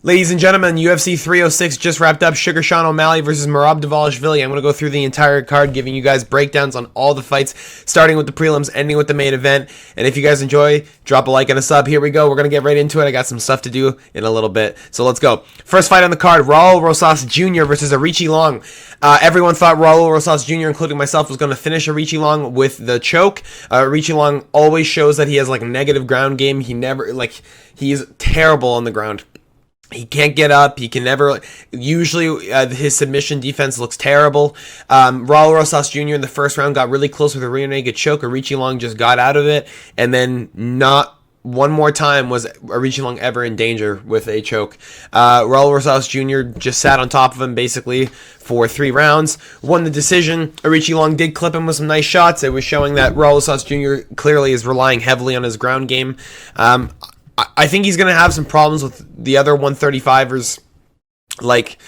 Ladies and gentlemen, UFC 306 just wrapped up. Shevchanko O'Malley versus Merab Dvalishvili. I'm going to go through the entire card, giving you guys breakdowns on all the fights, starting with the prelims, ending with the main event. And if you guys enjoy, drop a like and a sub. Here we go. We're going to get right into it. I got some stuff to do in a little bit, so let's go. First fight on the card, Raul Rosas Jr. versus Arichi Long. Everyone thought Raul Rosas Jr., including myself, was going to finish Arichi Long with the choke. Arichi Long always shows that he has like a negative ground game. He's terrible on the ground. He can't get up. He can never. Usually, his submission defense looks terrible. Raul Rosas Jr. in the first round got really close with a rear naked choke. Arichi Long just got out of it, and then not one more time was Arichi Long ever in danger with a choke. Raul Rosas Jr. just sat on top of him basically for 3 rounds, won the decision. Arichi Long did clip him with some nice shots. It was showing that Raul Rosas Jr. clearly is relying heavily on his ground game. I think he's going to have some problems with the other 135ers. Like,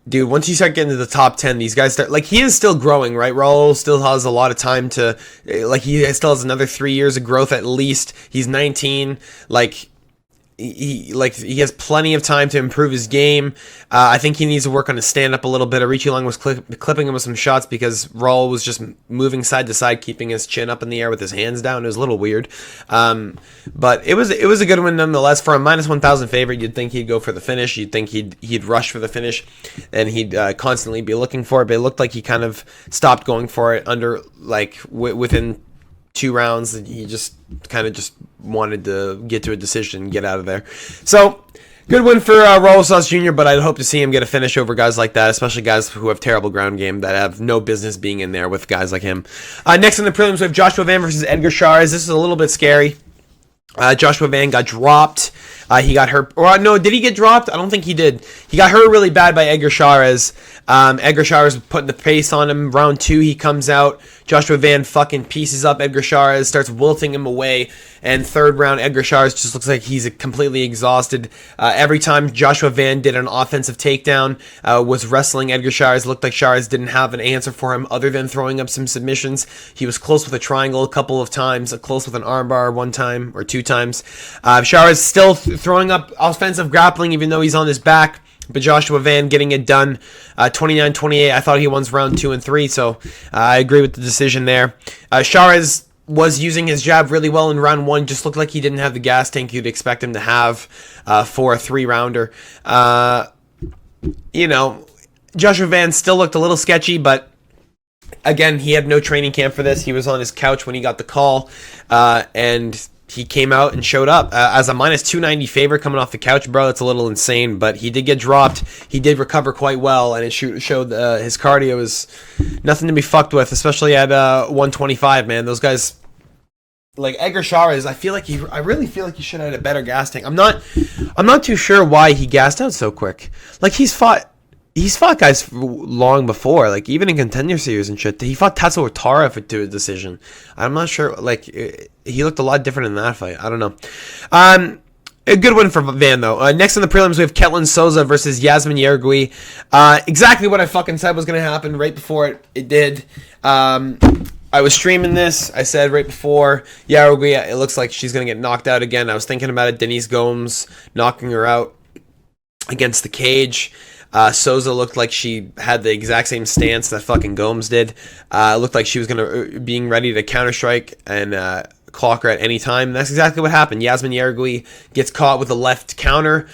dude, once you start getting to the top 10, these guys start... Like, he is still growing, right? Raul still has a lot of time to... Like, he still has another 3 years of growth at least. He's 19. Like... He has plenty of time to improve his game. I think he needs to work on his stand-up a little bit. Arichi Long was clipping him with some shots because Raul was just moving side to side, keeping his chin up in the air with his hands down. It was a little weird. But it was a good one nonetheless. For a minus 1,000 favorite, you'd think he'd go for the finish. You'd think he'd rush for the finish, and he'd constantly be looking for it. But it looked like he kind of stopped going for it within 2 rounds. He just kind of just wanted to get to a decision and get out of there. So, good win for Raul Rosas Jr., but I'd hope to see him get a finish over guys like that, especially guys who have terrible ground game that have no business being in there with guys like him. Next in the prelims, we have Joshua Van versus Edgar Chairez. This is a little bit scary. Joshua Van got dropped. He got hurt. Or no, did he get dropped? I don't think he did. He got hurt really bad by Edgar Chairez. Edgar Chairez putting the pace on him. Round 2, he comes out. Joshua Van fucking pieces up Edgar Chairez, starts wilting him away. And 3rd round, Edgar Chairez just looks like he's completely exhausted. Every time Joshua Van did an offensive takedown, was wrestling Edgar Chairez, looked like Chairez didn't have an answer for him other than throwing up some submissions. He was close with a triangle a couple of times, close with an armbar 1 time or 2 times. Chairez still throwing up offensive grappling even though he's on his back. But Joshua Van getting it done, 29-28. I thought he won round 2 and 3, so I agree with the decision there. Chairez was using his jab really well in round 1. Just looked like he didn't have the gas tank you'd expect him to have for a 3-rounder. Joshua Van still looked a little sketchy, but again, he had no training camp for this. He was on his couch when he got the call, and he came out and showed up as a minus 290 favorite coming off the couch, bro. It's a little insane, but he did get dropped. He did recover quite well, and it showed his cardio is nothing to be fucked with, especially at 125, man. Those guys, like Edgar Chairez, I really feel like he should have had a better gas tank. I'm not too sure why he gassed out so quick. Like he's fought guys long before, like even in Contender Series and shit. He fought Tatsuo Tara to a decision. I'm not sure. Like he looked a lot different in that fight. I don't know. A good win for Van though. Next in the prelims, we have Ketlin Souza versus Yasmin Yergui. Exactly what I fucking said was gonna happen right before it did. I was streaming this. I said right before, Yergui, it looks like she's gonna get knocked out again. I was thinking about it. Denise Gomes knocking her out against the cage. Souza looked like she had the exact same stance that fucking Gomes did. It looked like she was being ready to counter-strike and clock her at any time. And that's exactly what happened. Yasmin Yergui gets caught with a left counter.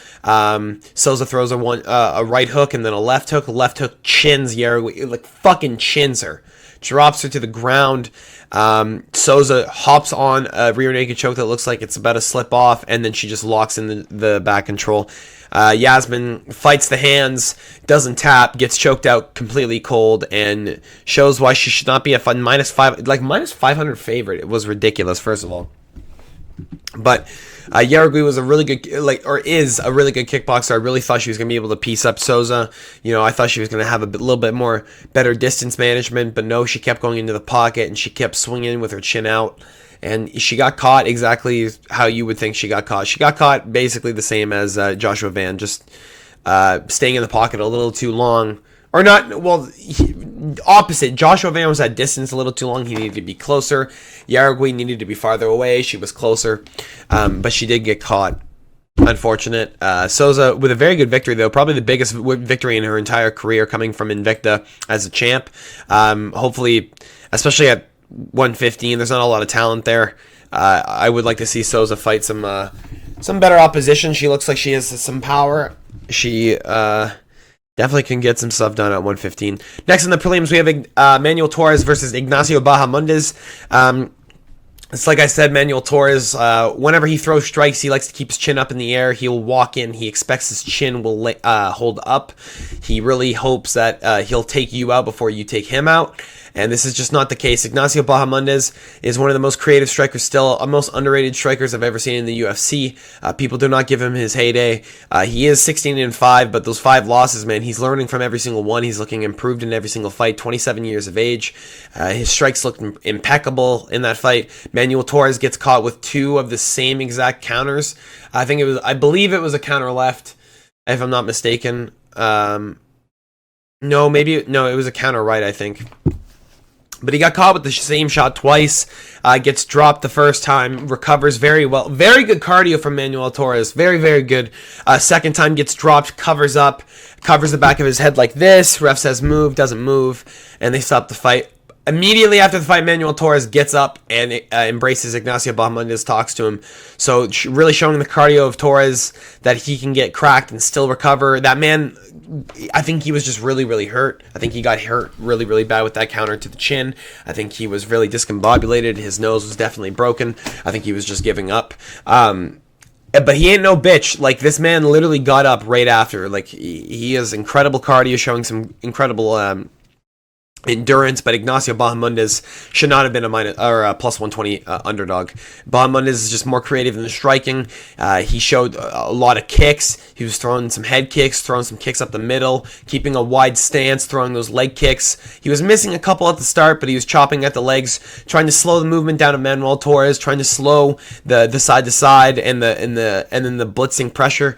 Souza throws a right hook and then a left hook. Left hook chins Yergui, like fucking chins her. Drops her to the ground. Souza hops on a rear naked choke that looks like it's about to slip off, and then she just locks in the back control. Yasmin fights the hands, doesn't tap, gets choked out completely cold, and shows why she should not be a minus 500 favorite. It was ridiculous, first of all. But Yergui was is a really good kickboxer. I really thought she was going to be able to piece up Souza. I thought she was going to have a little bit more better distance management, but no, she kept going into the pocket and she kept swinging with her chin out. And she got caught exactly how you would think she got caught. She got caught basically the same as Joshua Van, just staying in the pocket a little too long. Or not, well, opposite. Joshua Van was at distance a little too long. He needed to be closer. Yergui needed to be farther away. She was closer. But she did get caught. unfortunate. Souza with a very good victory, though. Probably the biggest victory in her entire career, coming from Invicta as a champ. Hopefully, especially at 115, there's not a lot of talent there. I would like to see Souza fight some better opposition. She looks like she has some power. She definitely can get some stuff done at 115. Next in the prelims, we have Manuel Torres versus Ignacio Bahamondes. It's like I said, Manuel Torres, whenever he throws strikes, he likes to keep his chin up in the air. He'll walk in. He expects his chin will hold up. He really hopes that he'll take you out before you take him out. And this is just not the case. Ignacio Bahamondes is one of the most creative strikers still, most underrated strikers I've ever seen in the UFC. People do not give him his heyday. He is 16-5, but those 5 losses, man, he's learning from every single one. He's looking improved in every single fight. 27 years of age. His strikes looked impeccable in that fight. Manuel Torres gets caught with 2 of the same exact counters. I believe it was a counter left, if I'm not mistaken. No, it was a counter right, I think. But he got caught with the same shot twice, gets dropped the first time, recovers very well. Very good cardio from Manuel Torres. Very, very good. Second time gets dropped, covers up, covers the back of his head like this. Ref says move, doesn't move, and they stop the fight. Immediately after the fight, Manuel Torres gets up and embraces Ignacio Bahamondes, talks to him. So really showing the cardio of Torres, that he can get cracked and still recover. That man, I think he was just really, really hurt. I think he got hurt really, really bad with that counter to the chin. I think he was really discombobulated. His nose was definitely broken. I think he was just giving up. But he ain't no bitch. Like, this man literally got up right after. Like, he has incredible cardio, showing some incredible endurance, but Ignacio Bahamondes should not have been a plus 120 underdog. Bahamondes is just more creative in the striking. He showed a lot of kicks. He was throwing some head kicks, throwing some kicks up the middle, keeping a wide stance, throwing those leg kicks. He was missing a couple at the start, but he was chopping at the legs, trying to slow the movement down of Manuel Torres, trying to slow the side to side and then the blitzing pressure.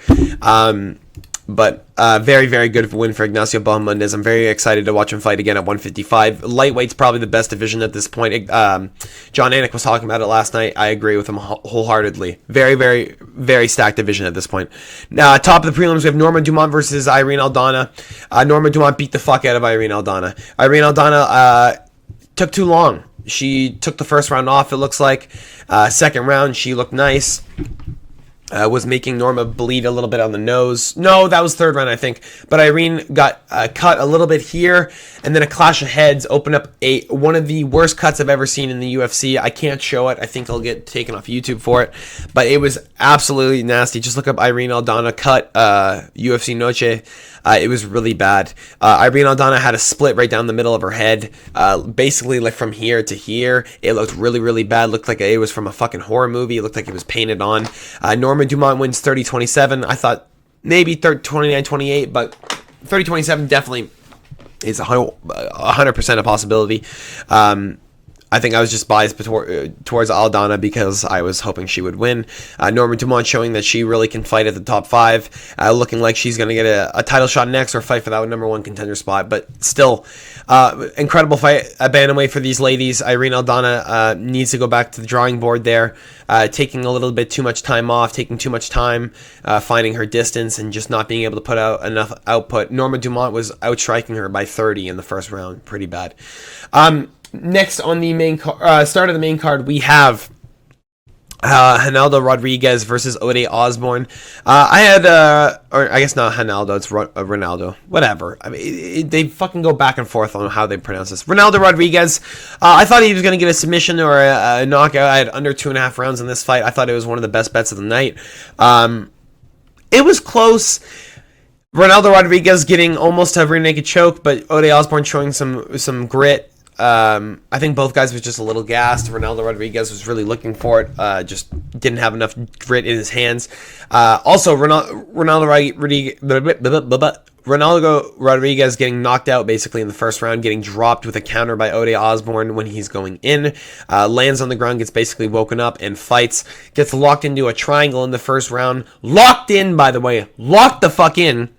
But very, very good win for Ignacio Bahamondes. I'm very excited to watch him fight again at 155. Lightweight's probably the best division at this point. John Anik was talking about it last night. I agree with him wholeheartedly. Very, very, very stacked division at this point. Now, top of the prelims, we have Norma Dumont versus Irene Aldana. Norma Dumont beat the fuck out of Irene Aldana. Irene Aldana took too long. She took the first round off, it looks like. Second round, she looked nice. Was making Norma bleed a little bit on the nose. No, that was third round, I think. But Irene got cut a little bit here, and then a clash of heads opened up one of the worst cuts I've ever seen in the UFC. I can't show it. I think I'll get taken off YouTube for it. But it was absolutely nasty. Just look up Irene Aldana cut UFC Noche. It was really bad. Irene Aldana had a split right down the middle of her head, basically like from here to here. It looked really, really bad. Looked like it was from a fucking horror movie. It looked like it was painted on. Norma Dumont wins 30-27. I thought maybe 29-28, but 30-27 definitely is 100% a possibility. I think I was just biased towards Aldana because I was hoping she would win. Norma Dumont showing that she really can fight at the top 5, looking like she's going to get a title shot next or fight for that number 1 contender spot. But still, incredible fight at bantamweight for these ladies. Irene Aldana needs to go back to the drawing board there, taking a little bit too much time off, taking too much time, finding her distance, and just not being able to put out enough output. Norma Dumont was outstriking her by 30 in the first round. Pretty bad. Next on the main start of the main card, we have Ronaldo Rodriguez versus Ode Osborne. I had, or I guess not Ronaldo, it's Ronaldo. Whatever. I mean, they fucking go back and forth on how they pronounce this. Ronaldo Rodriguez, I thought he was going to get a submission or a knockout. I had under 2.5 rounds in this fight. I thought it was one of the best bets of the night. It was close. Ronaldo Rodriguez getting almost a rear naked choke, but Ode Osborne showing some grit. I think both guys was just a little gassed. Ronaldo Rodriguez was really looking for it. Just didn't have enough grit in his hands. Also, Ronaldo Rodriguez getting knocked out basically in the first round, getting dropped with a counter by Ode Osborne when he's going in. Lands on the ground, gets basically woken up and fights. Gets locked into a triangle in the first round. Locked in, by the way. Locked the fuck in.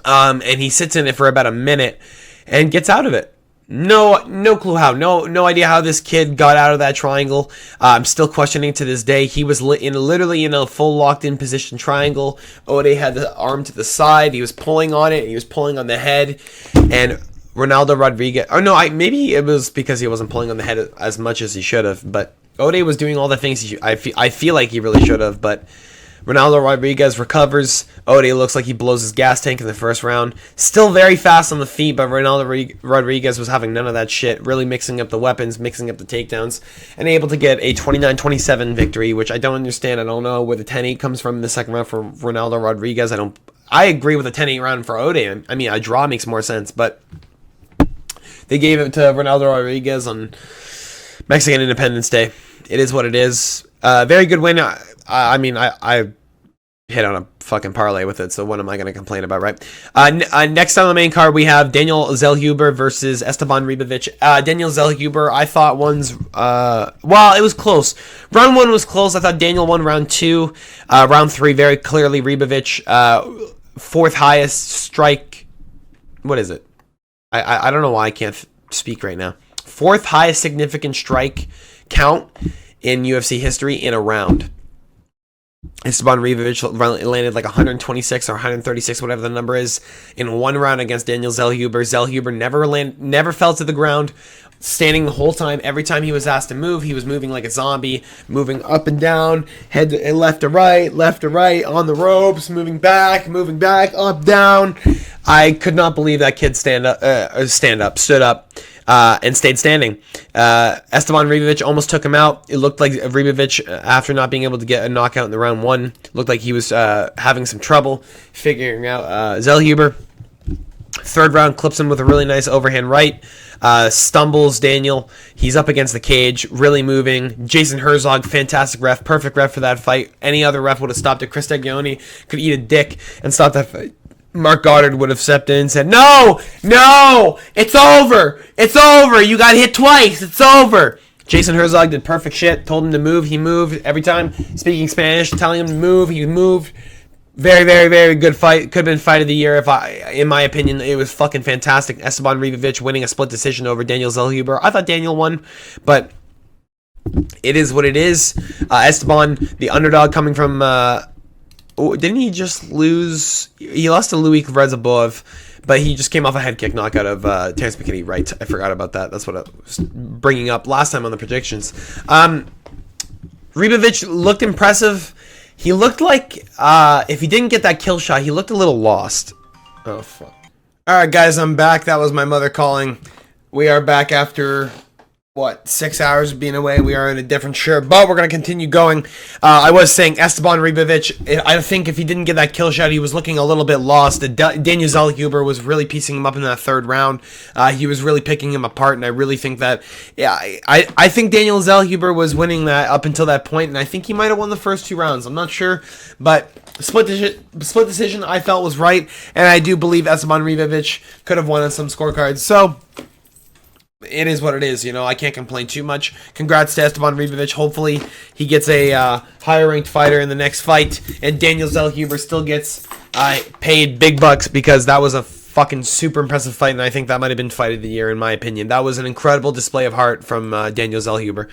And he sits in it for about a minute and gets out of it. No clue how. No idea how this kid got out of that triangle. I'm still questioning to this day. He was literally in a full locked-in position triangle. Ode had the arm to the side. He was pulling on it. He was pulling on the head. And Ronaldo Rodriguez... Oh, no, maybe it was because he wasn't pulling on the head as much as he should have. But Ode was doing all the things I feel like he really should have. But Ronaldo Rodriguez recovers. Ode looks like he blows his gas tank in the first round. Still very fast on the feet, but Ronaldo Rodriguez was having none of that shit. Really mixing up the weapons, mixing up the takedowns, and able to get a 29-27 victory, which I don't understand. I don't know where the 10-8 comes from in the second round for Ronaldo Rodriguez. I agree with a 10-8 round for Ode. I mean, a draw makes more sense, but they gave it to Ronaldo Rodriguez on Mexican Independence Day. It is what it is. Very good win. I mean, I hit on a fucking parlay with it, so what am I going to complain about, right? Next on the main card, we have Daniel Zellhuber versus Esteban Ribovic. Daniel Zellhuber, I thought well, it was close. Round 1 was close. I thought Daniel won round 2. Round 3, very clearly Ribovic. 4th highest strike. What is it? I don't know why I can't speak right now. 4th highest significant strike count in UFC history in a round. Esteban Ribovic landed like 126 or 136, whatever the number is, in one round against Daniel Zellhuber. Zellhuber never fell to the ground, standing the whole time. Every time he was asked to move, he was moving like a zombie, moving up and down, head to left to right, on the ropes, moving back, up, down. I could not believe that kid stood up. And stayed standing. Esteban Ribovic almost took him out. It looked like Ribovic, after not being able to get a knockout in the round 1, looked like he was having some trouble figuring out Zellhuber. 3rd round, clips him with a really nice overhand right. Stumbles Daniel. He's up against the cage, really moving. Jason Herzog, fantastic ref, perfect ref for that fight. Any other ref would have stopped it. Chris Staglioni could eat a dick and stop that fight. Mark Goddard would have stepped in and said, No, it's over, you got hit twice, it's over. Jason Herzog did perfect shit, told him to move, he moved every time, speaking Spanish, telling him to move, he moved. Very, very, very good fight. Could have been fight of the year in my opinion. It was fucking fantastic. Esteban Ribovic winning a split decision over Daniel Zellhuber. I thought Daniel won, but it is what it is. Esteban, the underdog coming from... didn't he just lose? He lost to Louis Krezabov, but he just came off a head kick knockout of Terrence McKinney. Right, I forgot about that. That's what I was bringing up last time on the predictions. Ribovic looked impressive. He looked like if he didn't get that kill shot, he looked a little lost. Oh, fuck. All right, guys, I'm back. That was my mother calling. We are back after... 6 hours of being away. We are in a different shirt, but we're going to continue going. I was saying Esteban Ribovic, I think if he didn't get that kill shot, he was looking a little bit lost. Daniel Zellhuber was really piecing him up in that 3rd round. He was really picking him apart, and I really think that, I think Daniel Zellhuber was winning that up until that point, and I think he might have won the first 2 rounds. I'm not sure, but split decision I felt was right, and I do believe Esteban Ribovic could have won on some scorecards. So... it is what it is, I can't complain too much. Congrats to Esteban Ribovic. Hopefully he gets a higher ranked fighter in the next fight, and Daniel Zellhuber still gets paid big bucks, because that was a fucking super impressive fight, and I think that might have been fight of the year in my opinion. That was an incredible display of heart from Daniel Zellhuber.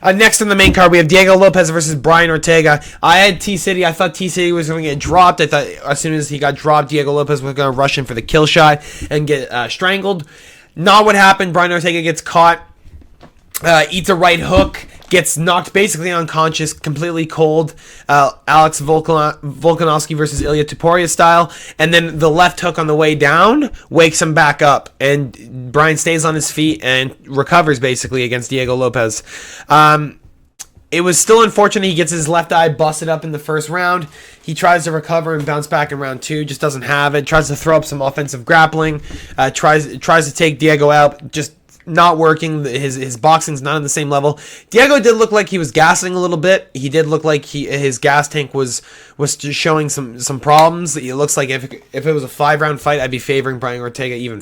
Next on the main card, we have Diego Lopez versus Brian Ortega. I had T-City. I thought T-City was going to get dropped. I thought as soon as he got dropped, Diego Lopez was going to rush in for the kill shot and get strangled. Not what happened. Brian Ortega gets caught, eats a right hook, gets knocked basically unconscious, completely cold. Alex Volkanovski versus Ilya Tuporia style. And then the left hook on the way down wakes him back up. And Brian stays on his feet and recovers basically against Diego Lopez. It was still unfortunate he gets his left eye busted up in the first round. He tries to recover and bounce back in round 2, just doesn't have it. Tries to throw up some offensive grappling. Tries to take Diego out, just not working. His boxing's not on the same level. Diego did look like he was gassing a little bit. He did look like his gas tank was just showing some problems. It looks like if it was a 5-round fight, I'd be favoring Brian Ortega even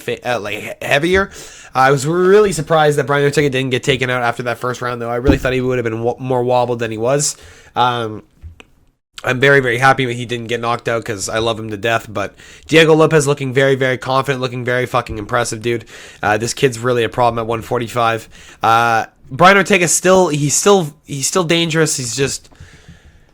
heavier. I was really surprised that Brian Ortega didn't get taken out after that first round, though. I really thought he would have been more wobbled than he was. I'm very, very happy that he didn't get knocked out because I love him to death. But Diego Lopez looking very, very confident, looking very fucking impressive, dude. This kid's really a problem at 145. Brian Ortega he's still dangerous. He's just,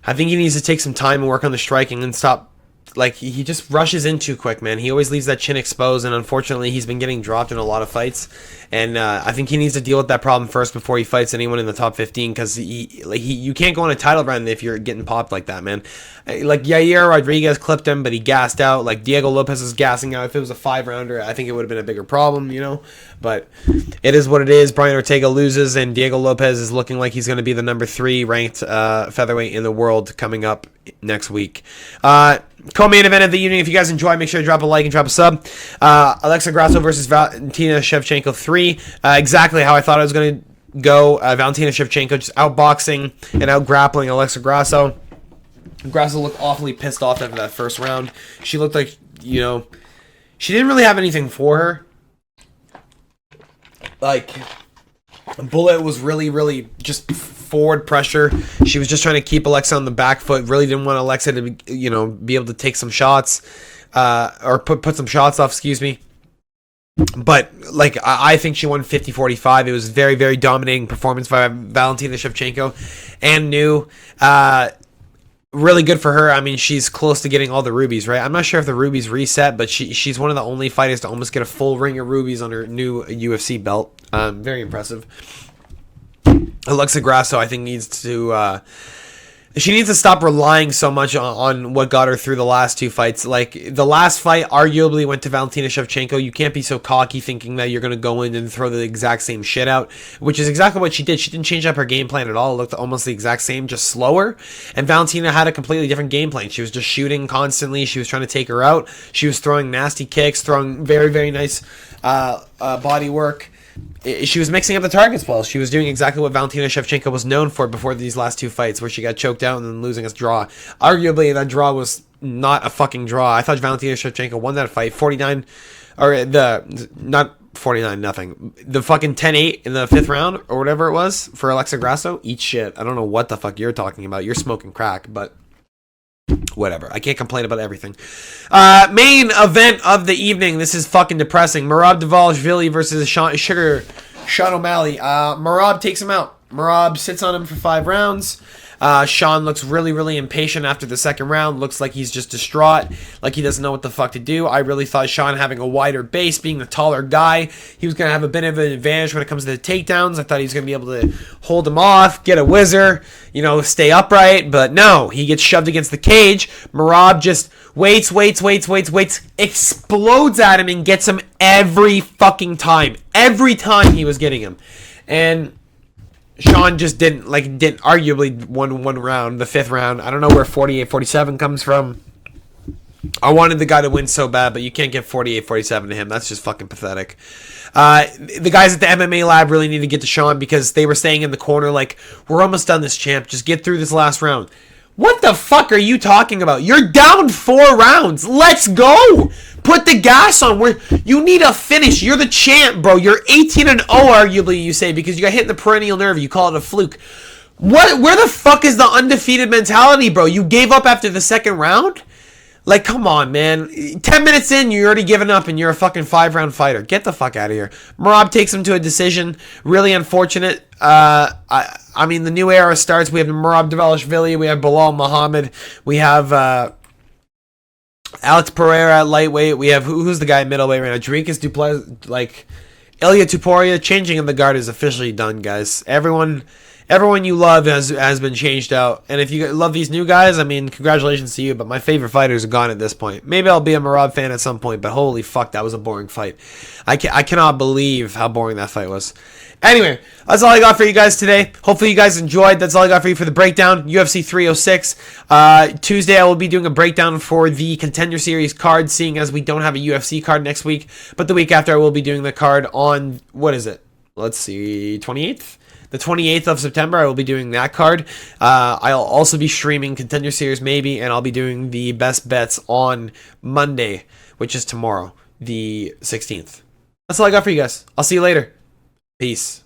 I think he needs to take some time and work on the striking and stop. Like, he just rushes in too quick, man. He always leaves that chin exposed, and unfortunately, he's been getting dropped in a lot of fights. And I think he needs to deal with that problem first before he fights anyone in the top 15, because you can't go on a title run if you're getting popped like that, man. Like, Yair Rodriguez clipped him, but he gassed out. Like, Diego Lopez is gassing out. If it was a 5-rounder, I think it would have been a bigger problem, you know? But it is what it is. Brian Ortega loses, and Diego Lopez is looking like he's going to be the number 3 ranked featherweight in the world coming up next week. Co-main event of the evening. If you guys enjoy, make sure to drop a like and drop a sub. Alexa Grasso versus Valentina Shevchanko 3. Exactly how I thought it was going to go. Valentina Shevchanko just outboxing and out-grappling Alexa Grasso. Grasso looked awfully pissed off after that first round. She looked like, you know, she didn't really have anything for her. Like, Bullet was really, really just forward pressure. She was just trying to keep Alexa on the back foot. Really didn't want Alexa to, you know, be able to take some shots, or put some shots off, excuse me. But, like, I think she won 50-45. It was a very, very dominating performance by Valentina Shevchanko. And new. Really good for her. I mean, she's close to getting all the rubies, right? I'm not sure if the rubies reset, but she's one of the only fighters to almost get a full ring of rubies on her new UFC belt. Very impressive. Alexa Grasso, I think, needs to stop relying so much on what got her through the last 2 fights. Like, the last fight arguably went to Valentina Shevchanko. You can't be so cocky thinking that you're going to go in and throw the exact same shit out, which is exactly what she did. She didn't change up her game plan at all. It looked almost the exact same, just slower. And Valentina had a completely different game plan. She was just shooting constantly. She was trying to take her out. She was throwing nasty kicks, throwing very, very nice body work. She was mixing up the targets well. She was doing exactly what Valentina Shevchanko was known for before these last 2 fights, where she got choked out and then losing a draw. Arguably, that draw was not a fucking draw. I thought Valentina Shevchanko won that fight 49, or not 49 nothing. The fucking 10-8 in the 5th round or whatever it was for Alexa Grasso. Eat shit. I don't know what the fuck you're talking about. You're smoking crack, but whatever. I can't complain about everything. Main event of the evening. This is fucking depressing. Dvalishvili versus Sean O'Malley. Merab takes him out. Merab sits on him for 5 rounds. Sean looks really, really impatient after the 2nd round. Looks like he's just distraught, like he doesn't know what the fuck to do. I really thought Sean, having a wider base, being the taller guy, he was going to have a bit of an advantage when it comes to the takedowns. I thought he was going to be able to hold him off, get a whizzer, you know, stay upright. But no, he gets shoved against the cage. Merab just waits, explodes at him and gets him every fucking time. Every time he was getting him. And Sean just didn't arguably won one round, the 5th round. I don't know where 48-47 comes from. I wanted the guy to win so bad, but you can't get 48-47 to him. That's just fucking pathetic. The guys at the MMA lab really need to get to Sean, because they were saying in the corner, like, we're almost done this, champ. Just get through this last round. What the fuck are you talking about? You're down 4 rounds. Let's go. Put the gas on. You need a finish. You're the champ, bro. You're 18-0, arguably, you say, because you got hit in the perennial nerve. You call it a fluke. Where the fuck is the undefeated mentality, bro? You gave up after the 2nd round? Like, come on, man. 10 minutes in, you're already giving up, and you're a fucking 5-round fighter. Get the fuck out of here. Merab takes him to a decision. Really unfortunate. I mean, the new era starts. We have Merab Dvalishvili. We have Bilal Muhammad. We have Alex Pereira at lightweight. We have who's the guy at middleweight right now? Dricus Duplessis, like Ilya Tuporia. Changing of the guard is officially done, guys. Everyone you love has been changed out. And if you love these new guys, I mean, congratulations to you. But my favorite fighters are gone at this point. Maybe I'll be a Merab fan at some point, but holy fuck, that was a boring fight. I cannot believe how boring that fight was. Anyway, that's all I got for you guys today. Hopefully you guys enjoyed. That's all I got for you for the breakdown. UFC 306. Tuesday I will be doing a breakdown for the Contender Series card, seeing as we don't have a UFC card next week. But the week after I will be doing the card on, what is it? Let's see, 28th? The 28th of September, I will be doing that card. I'll also be streaming Contender Series maybe, and I'll be doing the best bets on Monday, which is tomorrow, the 16th. That's all I got for you guys. I'll see you later. Peace.